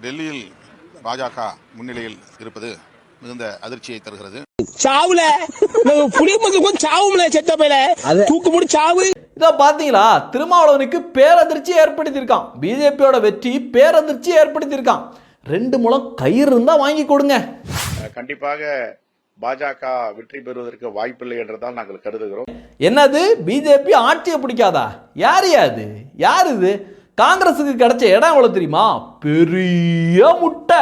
டெல்லியில் பாஜக முன்னிலையில் இருப்பது மிகுந்த அதிர்ச்சியை தருகிறது. சாவுல தூக்கு முடி சாவு. இதை பாத்தீங்களா, திருமாவளவனுக்கு பேரதிர்ச்சி ஏற்படுத்தியிருக்கான். பிஜேபியோட வெற்றி பேரதிர்ச்சி ஏற்படுத்தியிருக்கான். 2 முழம் கயிறு இருந்தா வாங்கி கொடுங்க. கண்டிப்பாக பாஜக வெற்றி பெறுவதற்கு வாய்ப்பில்லை என்றுதான் நாங்கள் கருதுகிறோம். என்னது, பிஜேபி ஆட்சியை பிடிக்காதா? யார் இது? காங்கிரசுக்கு கிடைச்ச இடம் எவ்வளவு தெரியுமா? பெரிய முட்டை.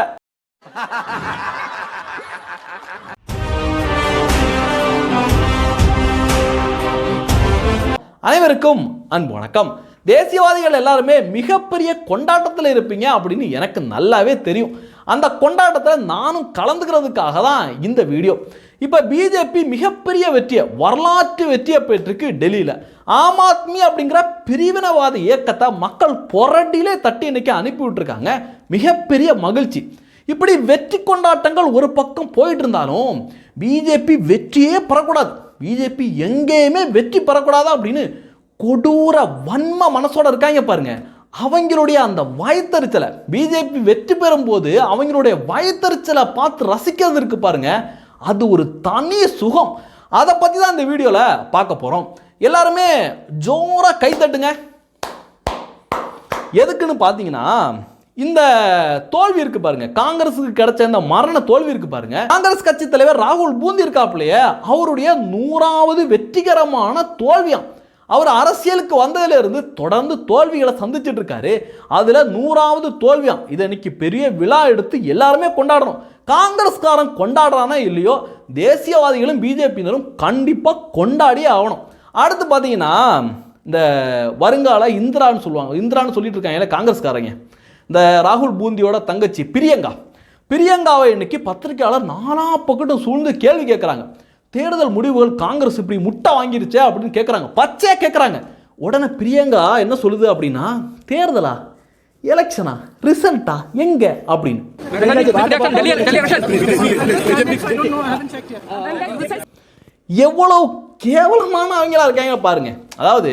அனைவருக்கும் அன்பு வணக்கம். தேசியவாதிகள் எல்லாருமே மிகப்பெரிய கொண்டாட்டத்தில் இருப்பீங்க அப்படின்னு எனக்கு நல்லாவே தெரியும். அந்த கொண்டாட்டத்தில் நானும் கலந்துக்கிறதுக்காக தான் இந்த வீடியோ. இப்போ பிஜேபி மிகப்பெரிய வெற்றியை, வரலாற்று வெற்றியை பெற்றிருக்கு டெல்லியில். ஆம் ஆத்மி அப்படிங்கிற பிரிவினவாத இயக்கத்தை மக்கள் புரட்டிலே தட்டி இன்னைக்கு அனுப்பி விட்டுருக்காங்க. மிகப்பெரிய மகிழ்ச்சி. இப்படி வெற்றி கொண்டாட்டங்கள் ஒரு பக்கம் போயிட்டு இருந்தாலும் பிஜேபி வெற்றியே பெறக்கூடாது, பிஜேபி எங்கேயுமே வெற்றி பெறக்கூடாது அப்படின்னு கொடூர வன்ம மனசோட இருக்காங்க பாருங்க. அவங்களுடைய அந்த வயத்தறிச்சலை, பிஜேபி வெற்றி பெறும் போது அவங்களுடைய வயத்தறிச்சலை பார்த்து ரசிக்கிறது இருக்கு பாருங்க, அது ஒரு தனி சுகம். அதை பற்றி தான் இந்த வீடியோவில் பார்க்க போகிறோம். எல்லாருமே ஜோராக கைத்தட்டுங்க. எதுக்குன்னு பார்த்தீங்கன்னா, இந்த தோல்வி இருக்கு பாருங்க, காங்கிரஸுக்கு கிடைச்ச இந்த மரண தோல்வி இருக்கு பாருங்க. காங்கிரஸ் கட்சி தலைவர் ராகுல் பூந்தி இருக்காப்லையே, அவருடைய 100வது வெற்றிகரமான தோல்வியாம். அவர் அரசியலுக்கு வந்ததுல இருந்து தொடர்ந்து தோல்விகளை சந்திச்சுட்டு இருக்காரு. அதுல 100வது தோல்வியாம். இதை இன்னைக்கு பெரிய விழா எடுத்து எல்லாருமே கொண்டாடணும். காங்கிரஸ்காரன் கொண்டாடுறானா இல்லையோ, தேசியவாதிகளும் பிஜேபியினரும் கண்டிப்பா கொண்டாடியே ஆகணும். அடுத்து பார்த்தீங்கன்னா, இந்த வருங்கால இந்திரான்னு சொல்லுவாங்க, இந்திரான்னு சொல்லிட்டு இருக்காங்க காங்கிரஸ்காரங்க. இந்த ராகுல் பூந்தியோட தங்கச்சி பிரியங்காவை இன்னைக்கு பத்திரிகையாளர் நாலா பக்கட்டும் சூழ்ந்து கேள்வி கேட்குறாங்க. தேர்தல் முடிவுகள் காங்கிரஸ் இப்படி முட்டை வாங்கிருச்சே அப்படின்னு கேட்குறாங்க, பச்சையா கேட்குறாங்க. உடனே பிரியங்கா என்ன சொல்லுது அப்படின்னா, தேர்தலா, எலெக்ஷனா, ரிசல்ட்டா எங்க அப்படின்னு. எவ்வளவு கேவலமான அவங்களா இருக்காங்க பாருங்க. அதாவது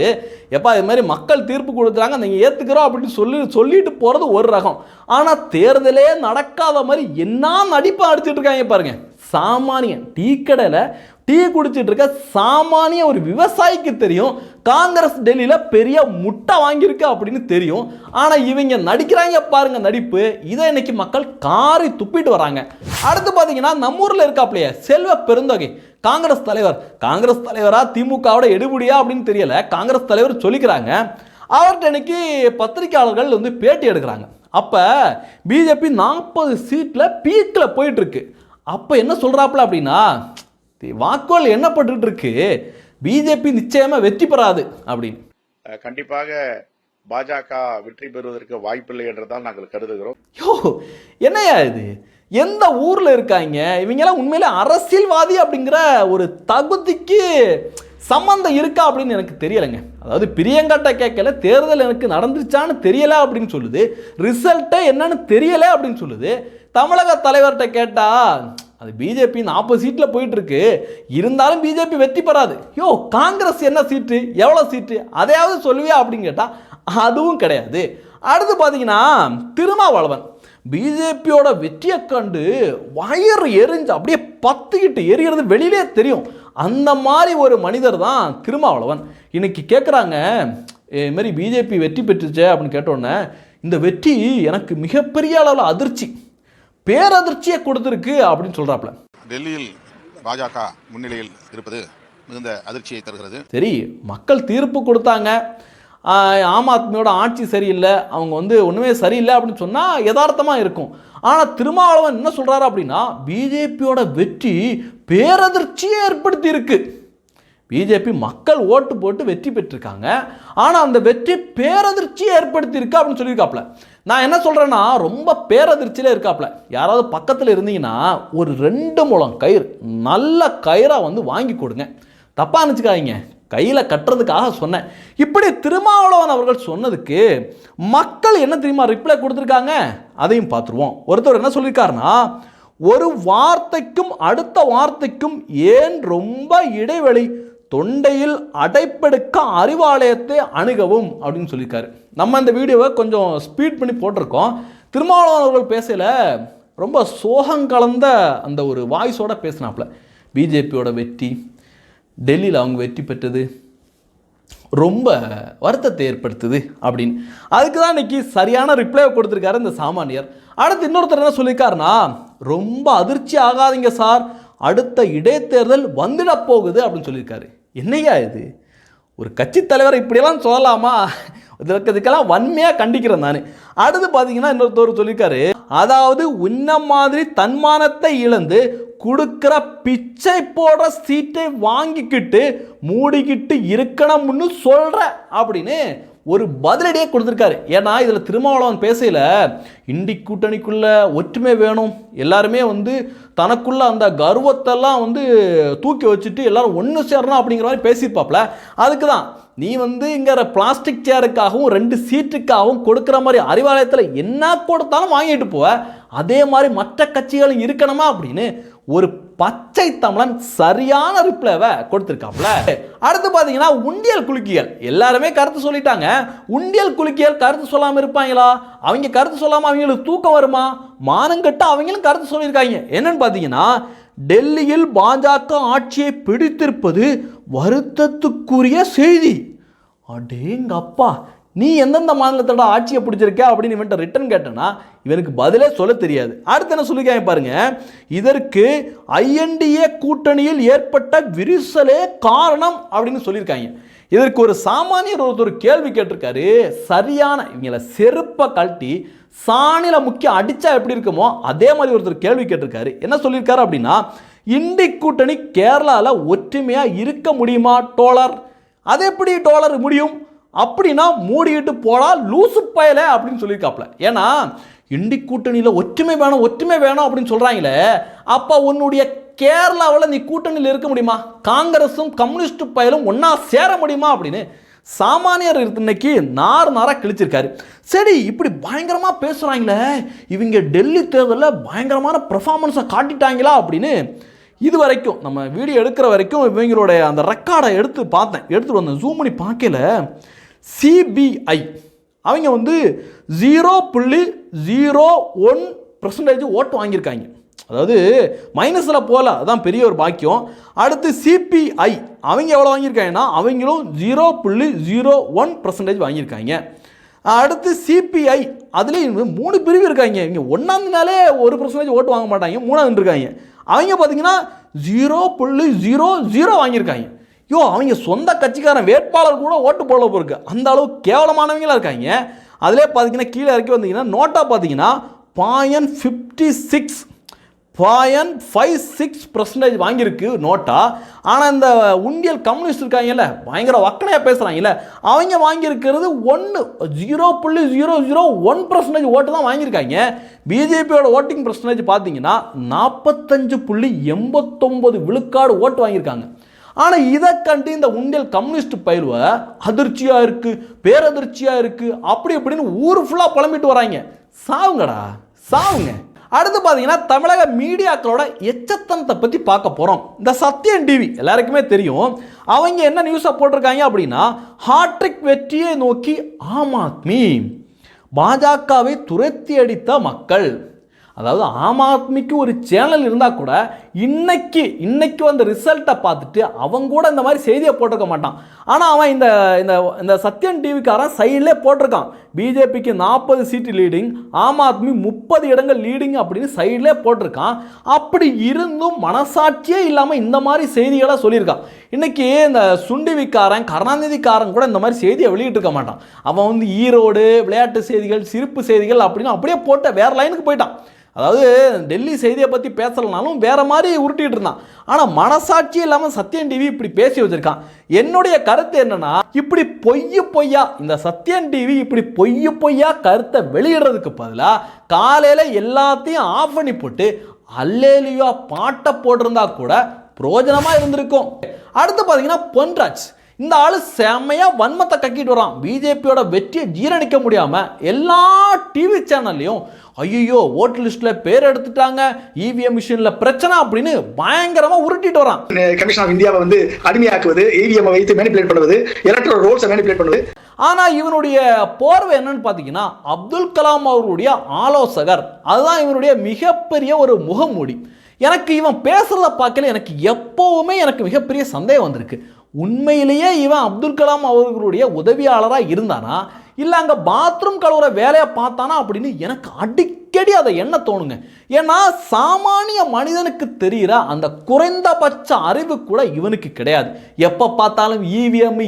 எப்பா இது மாதிரி மக்கள் தீர்ப்பு கொடுக்குறாங்க, நீங்கள் ஏற்றுக்கிறோம் அப்படின்னு சொல்லிட்டு போகிறது ஒரு ரகம். ஆனால் தேர்தலே நடக்காத மாதிரி என்ன நடிப்பை அடிச்சுட்டு இருக்காங்க பாருங்க. சாமானியன் டீ கடையில் டீ குடிச்சிட்டு இருக்க சாமானிய ஒரு விவசாயிக்கு தெரியும் காங்கிரஸ் டெல்லியில் பெரிய முட்டை வாங்கியிருக்கு அப்படின்னு தெரியும். ஆனால் இவங்க நடிக்கிறாங்க பாருங்க நடிப்பு. இதை இன்னைக்கு மக்கள் காரி துப்பிட்டு வராங்க. அடுத்து பார்த்தீங்கன்னா, நம்ம ஊரில் இருக்காப்லையே செல்வ பெருந்தகை, காங்கிரஸ் தலைவரா திமுகவோட எடுபடியா அப்படின்னு தெரியல, காங்கிரஸ் தலைவர் சொல்லிக்கிறாங்க. அவர்கிட்ட இன்னைக்கு பத்திரிகையாளர்கள் வந்து பேட்டி எடுக்கிறாங்க. அப்போ பிஜேபி 40 சீட்டில் பீக்கில் போயிட்டு இருக்கு. அப்போ என்ன சொல்றாப்புல அப்படின்னா, வாக்குகள் எண்ணப்பட்டு இருக்கு, பிஜேபி நிச்சயமா வெற்றி பெறாது அப்படின்னு. கண்டிப்பாக பாஜக வெற்றி பெறுவதற்கு வாய்ப்பில்லை என்றுதான் நாங்கள் கருதுகிறோம். என்னையா இது? எந்த ஊர்ல இருக்காங்க இவங்கெல்லாம்? உண்மையிலே அரசியல்வாதி அப்படிங்கிற ஒரு தகுதிக்கு சம்பந்தம் இருக்கா அப்படின்னு எனக்கு தெரியலைங்க. அதாவது பிரியங்காட்ட கேட்கல, தேர்தல் எனக்கு நடந்துருச்சான்னு தெரியல அப்படின்னு சொல்லுது, ரிசல்ட்டே என்னன்னு தெரியல அப்படின்னு சொல்லுது. தமிழக தலைவர்கிட்ட கேட்டா, அது பிஜேபி 40 சீட்டில் போயிட்டு இருக்கு, இருந்தாலும் பிஜேபி வெற்றி பெறாது. காங்கிரஸ் என்ன சீட்டு, எவ்வளோ சீட்டு, அதையாவது சொல்லுவியா அப்படின்னு கேட்டால் அதுவும் கிடையாது. அடுத்து பார்த்தீங்கன்னா, திருமாவளவன் பிஜேபியோட வெற்றியை கண்டு வயிறு எரிஞ்சு அப்படியே பத்துக்கிட்டு எரிகிறது வெளியிலே தெரியும். அந்த மாதிரி ஒரு மனிதர் தான் திருமாவளவன். இன்னைக்கு கேட்குறாங்க, இதுமாரி பிஜேபி வெற்றி பெற்றுச்சே அப்படின்னு கேட்டோன்னே, இந்த வெற்றி எனக்கு மிகப்பெரிய அளவில் அதிர்ச்சி, பேரதிர்ச்சியை கொடுத்துருக்கு அப்படின்னு சொல்றாப்ல. டெல்லியில் பாஜக முன்னிலையில் இருப்பது மிகுந்த அதிர்ச்சியை தருகிறது. சரி, மக்கள் தீர்ப்பு கொடுத்தாங்க, ஆம் ஆத்மியோட ஆட்சி சரியில்லை, அவங்க வந்து ஒன்றுமே சரியில்லை அப்படின்னு சொன்னால் யதார்த்தமாக இருக்கும். ஆனால் திருமாவளவன் என்ன சொல்கிறாரு அப்படின்னா, பிஜேபியோட வெற்றி பேரதிர்ச்சியை ஏற்படுத்தி இருக்கு. பிஜேபி மக்கள் ஓட்டு போட்டு வெற்றி பெற்றிருக்காங்க, ஆனால் அந்த வெற்றி பேரதிர்ச்சியை ஏற்படுத்தி இருக்கு அப்படின்னு சொல்லியிருக்காப்ல. நான் என்ன சொல்கிறேன்னா, ரொம்ப பேரதிர்ச்சியில் இருக்காப்ல. யாராவது பக்கத்தில் இருந்தீங்கன்னா ஒரு 2 முழம் கயிறு, நல்ல கயிறாக வந்து வாங்கி கொடுங்க. தப்பாக நினச்சிக்காதீங்க, கையில் கட்டுறதுக்காக சொன்னேன். இப்படி திருமாவளவன் அவர்கள் சொன்னதுக்கு மக்கள் என்ன தெரியுமா ரிப்ளை கொடுத்துருக்காங்க, அதையும் பார்த்துருவோம். ஒருத்தர் என்ன சொல்லியிருக்காருன்னா, ஒரு வார்த்தைக்கும் அடுத்த வார்த்தைக்கும் ஏன் ரொம்ப இடைவெளி, தொண்டையில் அடைப்பெடுக்க அறிவாலயத்தை அணுகவும் அப்படின்னு சொல்லியிருக்காரு. நம்ம இந்த வீடியோவை கொஞ்சம் ஸ்பீட் பண்ணி போட்டிருக்கோம். திருமாவளவன் அவர்கள் பேசல ரொம்ப சோகம் கலந்த அந்த ஒரு வாய்ஸோட பேசினாப்புல. பிஜேபியோட வெற்றி, டெல்லியில் அவங்க வெற்றி பெற்றது ரொம்ப வருத்தத்தை ஏற்படுத்துது அப்படின்னு. அதுக்கு தான் இன்னைக்கு சரியான ரிப்ளை கொடுத்துருக்காரு இந்த சாமானியர். அடுத்து இன்னொருத்தர் என்ன சொல்லியிருக்காருன்னா, ரொம்ப அதிர்ச்சி ஆகாதீங்க சார், அடுத்த இடைத்தேர்தல் வந்துட போகுது அப்படின்னு சொல்லியிருக்காரு. என்னையா இது, ஒரு கட்சி தலைவர் இப்படியெல்லாம் சொல்லலாமா? இதுக்கெல்லாம் வன்மையாக கண்டிக்கிறேன் நான். அடுத்து பார்த்தீங்கன்னா இன்னொருத்தர் சொல்லியிருக்காரு, அதாவது உன்ன மாதிரி தன்மானத்தை இழந்து கொடுக்குற பிச்சை போடுற சீட்டை வாங்கிக்கிட்டு மூடிக்கிட்டு இருக்கணும்னு சொல்ற அப்படின்னு ஒரு பதிலடியே கொடுத்துருக்காரு. ஏன்னா இதில் திருமாவளவன் பேசையில் இண்டி கூட்டணிக்குள்ள ஒற்றுமை வேணும், எல்லாருமே தனக்குள்ள அந்த கர்வத்தெல்லாம் தூக்கி வச்சுட்டு எல்லாரும் ஒன்று சேரணும் அப்படிங்கிற மாதிரி பேசியிருப்பாப்ல. அதுக்கு தான் நீ இங்கிற பிளாஸ்டிக் சேருக்காகவும் 2 சீட்டுக்காகவும் கொடுக்குற மாதிரி அறிவாலயத்தில் என்ன கொடுத்தாலும் வாங்கிட்டு போவ, அதே மாதிரி மற்ற கட்சிகளும் இருக்கணுமா அப்படின்னு ஒரு பச்சை தமிழன் சரியான ரிப்ளைவை கொடுத்துருக்காப்ல. அடுத்து பார்த்தீங்கன்னா உண்டியல் குலுக்கிகள் எல்லாருமே கருத்து சொல்லிட்டாங்க. உண்டியல் குலுக்கிகள் கருத்து சொல்லாமல் இருப்பாங்களா? அவங்க கருத்து சொல்லாமல் அவங்களுக்கு தூக்கம் வருமா? மானங்கட்ட அவங்களும் கருத்து சொல்லியிருக்காங்க. என்னன்னு பார்த்தீங்கன்னா, டெல்லியில் பாஜக ஆட்சியை பிடித்திருப்பது வருத்தத்துக்குரிய செய்தி. அடேங்கப்பா, நீ எந்தெந்த மாநிலத்தோட ஆட்சியை பிடிச்சிருக்க அப்படின்னு இவன்ட்ட ரிட்டன் கேட்டனா இவனுக்கு பதிலே சொல்ல தெரியாது. அடுத்து என்ன சொல்லிக்காங்க பாருங்க, இதற்கு ஐஎன்டிஏ கூட்டணியில் ஏற்பட்ட விரிசலே காரணம் அப்படின்னு சொல்லியிருக்காங்க. இதற்கு ஒரு சாமானியர் ஒருத்தர் கேள்வி கேட்டிருக்காரு. சரியான இவங்களை செருப்பை கழட்டி சாணில முக்கிய அடிச்சா எப்படி இருக்குமோ அதே மாதிரி ஒருத்தர் கேள்வி கேட்டிருக்காரு. என்ன சொல்லியிருக்காரு அப்படின்னா, இண்டி கூட்டணி கேரளாவில் ஒற்றுமையா இருக்க முடியுமா டோலர்? அது எப்படி டோலர் முடியும்? அப்படின்னா மூடிட்டு போடா லூசு பயல அப்படின்னு சொல்லியிருக்காப்ல. ஏன்னா இண்டி கூட்டணியில் ஒற்றுமை வேணும் ஒற்றுமை வேணும் அப்படின்னு சொல்றாங்களே, அப்போ உன்னுடைய கேரளாவில் நீ கூட்டணியில் இருக்க முடியுமா? காங்கிரஸும் கம்யூனிஸ்ட் பயலும் ஒன்னா சேர முடியுமா அப்படின்னு சாமானியர் இன்னைக்கு நாராக கிழிச்சிருக்காரு. சரி, இப்படி பயங்கரமாக பேசுகிறாங்களே இவங்க, டெல்லி தேர்தலில் பயங்கரமான பெர்ஃபார்மன்ஸை காட்டிட்டாங்களா அப்படின்னு இது வரைக்கும் நம்ம வீடியோ எடுக்கிற வரைக்கும் இவங்களுடைய அந்த ரெக்கார்டை எடுத்துட்டு வந்தேன். ஜூம் பண்ணி பார்க்கல. சிபிஐ அவங்க 0.01% ஓட்டு வாங்கியிருக்காங்க. அதாவது மைனஸில் போகல, அதுதான் பெரிய ஒரு பாக்கியம். அடுத்து சிபிஐ அவங்க எவ்வளோ வாங்கியிருக்காங்கன்னா அவங்களும் 0.01% வாங்கியிருக்காங்க. அடுத்து சிபிஐ அதுலேயும் 3 பிரிவு இருக்காங்க. இங்கே 1ஆம் 1% ஓட்டு வாங்க மாட்டாங்க, 3ஆவது இருக்காங்க. அவங்க பார்த்தீங்கன்னா 0.00 வாங்கியிருக்காங்க. அவங்க சொந்த கட்சிக்காரன் வேட்பாளர் கூட ஓட்டு போட போருக்கு, அந்த அளவு கேவலமானவங்களா இருக்காங்க. அதிலே பார்த்தீங்கன்னா கீழே இறக்கி வந்தீங்கன்னா நோட்டா பார்த்தீங்கன்னா 0.56% வாங்கியிருக்கு நோட்டா. ஆனால் இந்த உண்டியல் கம்யூனிஸ்ட் இருக்காங்கல்ல, பயங்கர வக்கனையாக பேசுகிறாங்கல்ல, அவங்க வாங்கியிருக்கிறது 0.001% ஓட்டு தான் வாங்கியிருக்காங்க. பிஜேபியோட ஓட்டிங் பர்சன்டேஜ் பார்த்தீங்கன்னா 45.89 விழுக்காடு ஓட்டு வாங்கியிருக்காங்க. ஆனால் இதை கண்டு இந்த உண்டியல் கம்யூனிஸ்ட் பயிர்வை அதிர்ச்சியாக இருக்குது, பேரதிர்ச்சியாக இருக்குது, அப்படி இப்படின்னு ஊர் ஃபுல்லாக புலம்பிட்டு வராங்க. சாவுங்கடா சாவுங்க. அடுத்து பார்த்தீங்கன்னா தமிழக மீடியாக்களோட எச்சத்தனத்தை பற்றி பார்க்க போகிறோம். இந்த சத்யன் டிவி எல்லாருக்குமே தெரியும். அவங்க என்ன நியூஸை போட்டிருக்காங்க அப்படின்னா, ஹாட்ரிக் வெற்றியை நோக்கி ஆம் ஆத்மி, பாஜகவை துரத்தி அடித்த மக்கள். அதாவது ஆம் ஆத்மிக்கு ஒரு சேனல் இருந்தால் கூட இன்னைக்கு வந்த ரிசல்ட்டை பார்த்துட்டு அவங்க கூட இந்த மாதிரி செய்தியை போட்டிருக்க மாட்டான். ஆனால் அவன் இந்த சத்யன் டிவிக்காரன் சைட்லேயே போட்டிருக்கான், பிஜேபிக்கு 40 சீட்டு லீடிங், ஆம் ஆத்மி 30 இடங்கள் லீடிங் அப்படின்னு சைட்லேயே போட்டிருக்கான். அப்படி இருந்தும் மனசாட்சியே இல்லாமல் இந்த மாதிரி செய்திகளை சொல்லியிருக்கான். இன்னைக்கு இந்த சுண்டிவிக்காரன் கருணாநிதிக்காரன் கூட இந்த மாதிரி செய்தியை வெளியிட்டிருக்க மாட்டான். அவன் ஈரோடு விளையாட்டு செய்திகள், சிரிப்பு செய்திகள் அப்படின்னு அப்படியே போட்ட வேற லைனுக்கு போயிட்டான். அதாவது டெல்லி செய்தியை பற்றி பேசலனாலும் வேற மாதிரி உருட்டிட்டு இருந்தான். ஆனால் மனசாட்சி இல்லாமல் சத்யன் டிவி இப்படி பேசி வச்சிருக்கான். என்னுடைய கருத்து என்னன்னா, இப்படி பொய்யா இந்த சத்யன் டிவி இப்படி பொய்யா கருத்தை வெளியிடுறதுக்கு பதிலாக காலையில் எல்லாத்தையும் ஆஃப் பண்ணி போட்டு அல்லேலியா பாட்டை போட்டிருந்தா கூட பிரயோஜனமாக இருந்திருக்கும். அடுத்து பார்த்தீங்கன்னா பொன்ராஜ் இந்த ஆளு செம்மையா வன்மத்தை கக்கிட்டு வரான். பிஜேபியோட வெற்றியை ஜீரணிக்க முடியாம எல்லா டிவி சேனல்லையும் ஐயோ ஓட்டு லிஸ்ட்ல பேர் எடுத்துட்டாங்க, இவிஎம் மிஷின்ல பிரச்சனை அப்படின்னு பயங்கரமா உருட்டிட்டு வரான். கமிஷன் ஆஃப் இந்தியாவை வந்து அடிமையாக்குவது, இவிஎம் வைத்து மேனிபுலேட் பண்ணுவது, எலக்ட்ரல் ரோல்ஸை மேனிபுலேட் பண்ணுவது. ஆனா இவனுடைய போர்வை என்னன்னு பாத்தீங்கன்னா அப்துல் கலாம் அவர்களுடைய ஆலோசகர். அதுதான் இவனுடைய மிகப்பெரிய ஒரு முகமூடி. எனக்கு இவன் பேசுறத பார்க்கல எனக்கு எப்பவுமே எனக்கு மிகப்பெரிய சந்தேகம் வந்திருக்கு. உண்மையிலேயே இவன் அப்துல் கலாம் அவர்களுடைய உதவியாளராக இருந்தானா இல்லை அங்கே பாத்ரூம் கழுவுற வேலையை பார்த்தானா அப்படின்னு எனக்கு அடிக்கடி அதை என்ன தோணுங்க. ஏன்னா சாமானிய மனிதனுக்கு தெரிகிற அந்த குறைந்தபட்ச அறிவு கூட இவனுக்கு கிடையாது. எப்போ பார்த்தாலும் இவிஎம்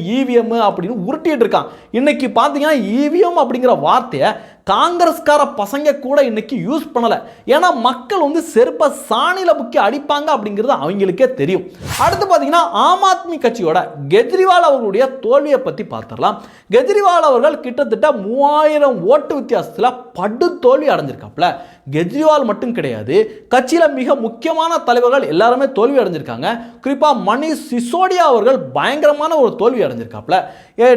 அப்படின்னு உருட்டிட்டு இருக்கான். இன்னைக்கு பார்த்தீங்கன்னா இவிஎம் அப்படிங்கிற வார்த்தையை காங்கிரஸ்கார பசங்க கூட இன்னைக்கு யூஸ் பண்ணலை. ஏன்னா மக்கள் வந்து செருப்ப சாணியில புக்கி அடிப்பாங்க அப்படிங்கிறது அவங்களுக்கே தெரியும். அடுத்து பார்த்தீங்கன்னா ஆம் ஆத்மி கட்சியோட கெஜ்ரிவால் அவர்களுடைய தோல்வியை பற்றி பார்த்துடலாம். கெஜ்ரிவால் அவர்கள் கிட்டத்தட்ட 3000 ஓட்டு வித்தியாசத்தில் படு தோல்வி அடைஞ்சிருக்காப்ல. கெஜ்ரிவால் மட்டும் கிடையாது, கட்சியில் மிக முக்கியமான தலைவர்கள் எல்லாருமே தோல்வி அடைஞ்சிருக்காங்க. குறிப்பாக மணிஷ் சிசோடியா அவர்கள் பயங்கரமான ஒரு தோல்வி அடைஞ்சிருக்காப்ல.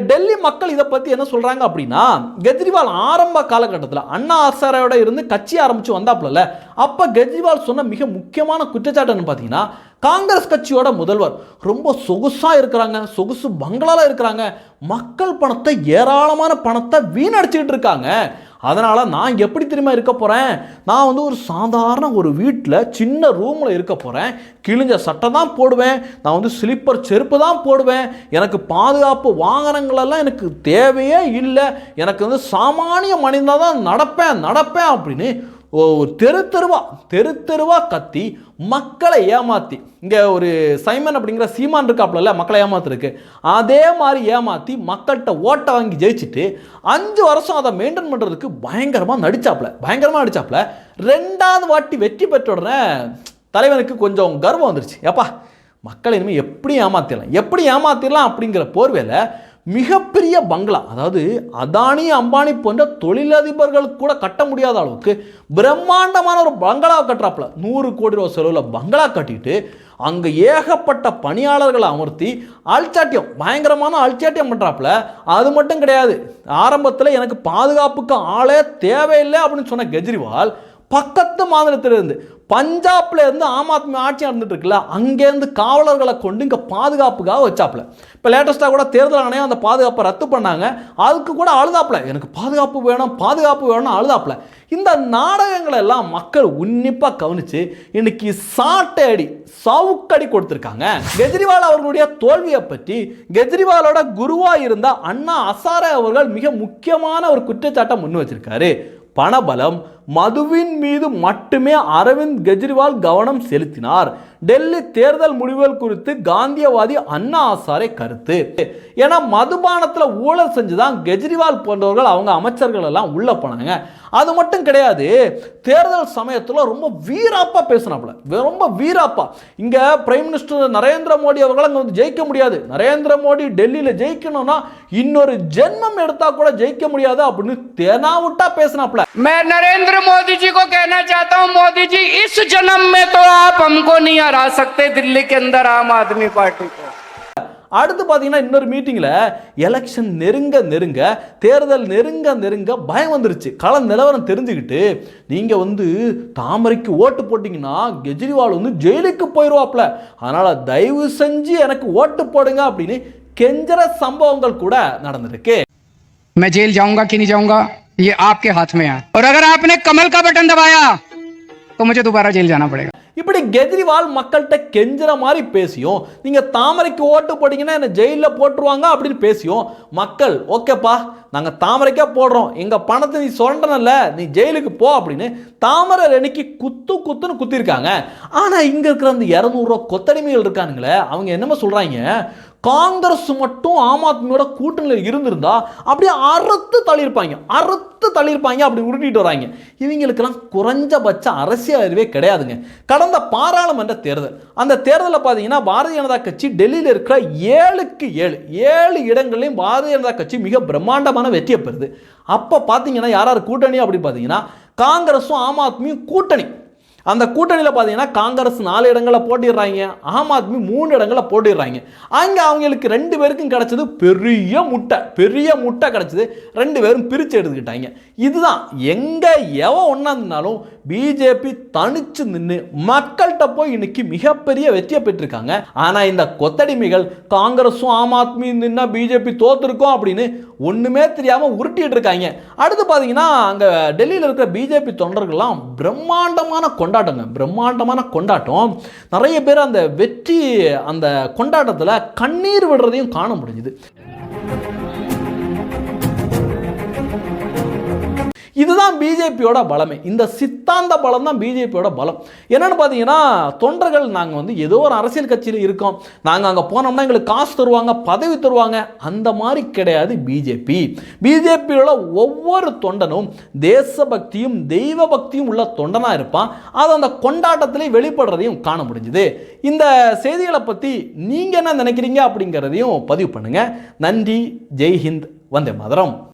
டெல்லி மக்கள் இதை பற்றி என்ன சொல்கிறாங்க அப்படின்னா, கெஜ்ரிவால் ஆரம்ப காலகட்டத்தில் அண்ணா ஹசாரேயோட இருந்து கட்சி ஆரம்பித்து வந்தாப்புல, அப்போ கெஜ்ரிவால் சொன்ன மிக முக்கியமான குற்றச்சாட்டுன்னு பார்த்தீங்கன்னா, காங்கிரஸ் கட்சியோட முதல்வர் ரொம்ப சொகுசாக இருக்கிறாங்க, சொகுசு பங்களால இருக்கிறாங்க, மக்கள் பணத்தை ஏராளமான பணத்தை வீணடிச்சுக்கிட்டு இருக்காங்க. அதனால் நான் எப்படி தெரியுமா இருக்க போகிறேன், நான் வந்து ஒரு சாதாரண ஒரு வீட்டில் சின்ன ரூமில் இருக்க போகிறேன், கிழிஞ்ச சட்டை தான் போடுவேன், நான் வந்து ஸ்லிப்பர் செருப்பு தான் போடுவேன், எனக்கு பாதுகாப்பு வாகனங்களெல்லாம் எனக்கு தேவையே இல்லை, எனக்கு வந்து சாமானிய மனிதனாக தான் நடப்பேன் அப்படின்னு தெரு தெருவா கத்தி மக்களை ஏமாற்றி, இங்கே ஒரு சைமன் அப்படிங்கிற சீமான் இருக்காப்புல மக்களை ஏமாத்துருக்கு, அதே மாதிரி ஏமாற்றி மக்கள்கிட்ட ஓட்டை வாங்கி ஜெயிச்சுட்டு 5 வருஷம் அதை மெயின்டைன் பண்ணுறதுக்கு பயங்கரமாக நடிச்சாப்புல. 2வது வாட்டி வெற்றி பெற்ற உடனே தலைவனுக்கு கொஞ்சம் கர்வம் வந்துருச்சு. ஏப்பா மக்களை இனிமேல் எப்படி ஏமாத்திடலாம் அப்படிங்கிற போர்வேல மிகப்பெரிய பங்களா, அதாவது அதானி அம்பானி போன்ற தொழிலதிபர்கள் கூட கட்ட முடியாத அளவுக்கு பிரம்மாண்டமான ஒரு பங்களா கட்டுறாப்புல. 100 கோடி ரூபா செலவில் பங்களா கட்டிட்டு அங்கே ஏகப்பட்ட பணியாளர்களை அமர்த்தி பயங்கரமான அல்சாட்டியம் பண்ணுறாப்புல. அது மட்டும் கிடையாது, ஆரம்பத்தில் எனக்கு பாதுகாப்புக்கு ஆளே தேவையில்லை அப்படின்னு சொன்ன கெஜ்ரிவால் பக்கத்து மாநிலத்திலிருந்து பஞ்சாப்ல இருந்து ஆம் ஆத்மி ஆட்சி நடந்துட்டு இருக்குல்ல, அங்கேருந்து காவலர்களை கொண்டு இங்கே பாதுகாப்புக்காக வச்சாப்புல. இப்போ லேட்டஸ்ட்டாக கூட தேர்தல் ஆணையம் அந்த பாதுகாப்பை ரத்து பண்ணாங்க, அதுக்கு கூட அழுதாப்புல, எனக்கு பாதுகாப்பு வேணும்னு அழுதாப்புல. இந்த நாடகங்களை எல்லாம் மக்கள் உன்னிப்பாக கவனித்து இன்னைக்கு சவுக்கடி கொடுத்துருக்காங்க. கெஜ்ரிவால் அவர்களுடைய தோல்வியை பற்றி கெஜ்ரிவாலோட குருவாக இருந்த அண்ணா ஹசாரே அவர்கள் மிக முக்கியமான ஒரு குற்றச்சாட்டை முன் வச்சிருக்காரு. பணபலம், மதுவின் மீது மட்டுமே அரவிந்த் கெஜ்ரிவால் கவனம் செலுத்தினார். டெல்லி தேர்தல் முடிவுகள் குறித்து காந்தியவாதி அண்ணா ஹசாரே கருத்து. ஏன்னா மதுபானத்தில் ஊழல் செஞ்சுதான் கெஜ்ரிவால் போன்றவர்கள் அவங்க அமைச்சர்கள் எல்லாம் உள்ள போனாங்க. அது மட்டும் கிடையாது, தேர்தல் சமயத்தில் ரொம்ப வீராப்பா பேசினாப்புல, இங்க பிரைம் மினிஸ்டர் நரேந்திர மோடி அவர்கள் அங்கே வந்து ஜெயிக்க முடியாது, நரேந்திர மோடி டெல்லியில் ஜெயிக்கணும்னா இன்னொரு ஜென்மம் எடுத்தா கூட ஜெயிக்க முடியாது அப்படின்னு தெனாவுட்டா பேசினாப்புல. नरेंद्र मोदी जी को कहना चाहता हूं, मोदी जी इस जन्म में तो आप हमको नहीं हरा सकते दिल्ली के अंदर आम आदमी पार्टी को. அடுத்து பார்த்தீங்கன்னா இன்னொரு மீட்டிங்கில் எலெக்ஷன் நெருங்க தேர்தல் நெருங்க பயம் வந்துருச்சு. கள நிலவரம் தெரிஞ்சுக்கிட்டு நீங்கள் வந்து தாமரைக்கு ஓட்டு போட்டிங்கன்னா கெஜ்ரிவால் வந்து ஜெயிலுக்கு போயிடுவாப்ல, அதனால் தயவு செஞ்சு எனக்கு ஓட்டு போடுங்க அப்படின்னு கெஞ்சற சம்பவங்கள் கூட நடந்திருக்கு. मैं जेल जाऊंगा कि नहीं जाऊंगा ये आपके हाथ में है, और अगर आपने कमल का बटन दबाया तो मुझे दोबारा जेल जाना पड़ेगा. இப்படி கெஜ்ரிவால் மக்கள்கிட்ட கெஞ்சுற மாதிரி பேசியும், நீங்க தாமரைக்கு ஓட்டு போட்டீங்கன்னா என்ன ஜெயிலில் போட்டுருவாங்க அப்படின்னு பேசியும் மக்கள் ஓகேப்பா நாங்கள் தாமரைக்கே போடுறோம், எங்கள் பணத்தை நீ சொல்றனல்ல நீ ஜெயிலுக்கு போ அப்படின்னு தாமரை அன்னைக்கு குத்துன்னு குத்திருக்காங்க. ஆனால் இங்கே இருக்கிற அந்த 200 ரூபா கொத்தடிமைகள் இருக்கானுங்களே, அவங்க என்னமா சொல்கிறாங்க, காங்கிரஸ் மட்டும் ஆம் ஆத்மியோட கூட்டணியில் இருந்திருந்தா அப்படியே அறுத்து தள்ளியிருப்பாங்க அப்படி உருட்டிட்டு வராங்க. இவங்களுக்கெல்லாம் குறைஞ்சபட்ச அரசியல் அறிவே கிடையாதுங்க. கடந்த பாராளுமன்ற தேர்தல், அந்த தேர்தலில் பார்த்தீங்கன்னா பாரதிய ஜனதா கட்சி டெல்லியில் இருக்கிற 7க்கு 7 இடங்களையும் பாரதிய ஜனதா கட்சி மிக பிரம்மாண்டமான வெற்றியை பெறுது. அப்போ பார்த்தீங்கன்னா யார் கூட்டணி அப்படின்னு பார்த்தீங்கன்னா காங்கிரஸும் ஆம் ஆத்மியும் கூட்டணி. அந்த கூட்டணியில் பார்த்தீங்கன்னா காங்கிரஸ் 4 இடங்களை போட்டிடுறாங்க, ஆம் ஆத்மி 3 இடங்களை போட்டிடுறாங்க. அங்கே அவங்களுக்கு 2 பேருக்கும் கிடைச்சது பெரிய முட்டை கிடைச்சது, 2 பேரும் பிரித்து எடுத்துக்கிட்டாங்க. இதுதான் எங்கே எவன் ஒன்றா இருந்தாலும் பிஜேபி தனிச்சு நின்று மக்கள்கிட்ட போய் இன்னைக்கு மிகப்பெரிய வெற்றியை பெற்றிருக்காங்க. ஆனால் இந்த கொத்தடிமைகள் காங்கிரஸும் ஆம் ஆத்மி நின்னா பிஜேபி தோத்துருக்கோம் அப்படின்னு ஒன்றுமே தெரியாமல் உருட்டிட்டு இருக்காங்க. அடுத்து பார்த்தீங்கன்னா அங்கே டெல்லியில் இருக்கிற பிஜேபி தொண்டர்கள்லாம் பிரம்மாண்டமான கொண்டாட்டம். நிறைய பேர் அந்த வெற்றி அந்த கொண்டாட்டத்தில் கண்ணீர் விடுறதையும் காண முடிஞ்சுது. இதுதான் பிஜேபியோட பலமே. இந்த சித்தாந்த பலம் தான் பிஜேபியோட பலம். என்னன்னு பார்த்தீங்கன்னா தொண்டர்கள் நாங்கள் ஏதோ ஒரு அரசியல் கட்சியில் இருக்கோம், நாங்கள் அங்கே போனோம்னா எங்களுக்கு காசு தருவாங்க, பதவி தருவாங்க, அந்த மாதிரி கிடையாது பிஜேபி. பிஜேபியோட ஒவ்வொரு தொண்டனும் தேசபக்தியும் தெய்வ பக்தியும் உள்ள தொண்டனாக இருப்பான். அது அந்த கொண்டாட்டத்திலே வெளிப்படுறதையும் காண முடிஞ்சுது. இந்த செய்திகளை பற்றி நீங்கள் என்ன நினைக்கிறீங்க அப்படிங்கிறதையும் பதிவு பண்ணுங்க. நன்றி. ஜெய்ஹிந்த். வந்தே மாதரம்.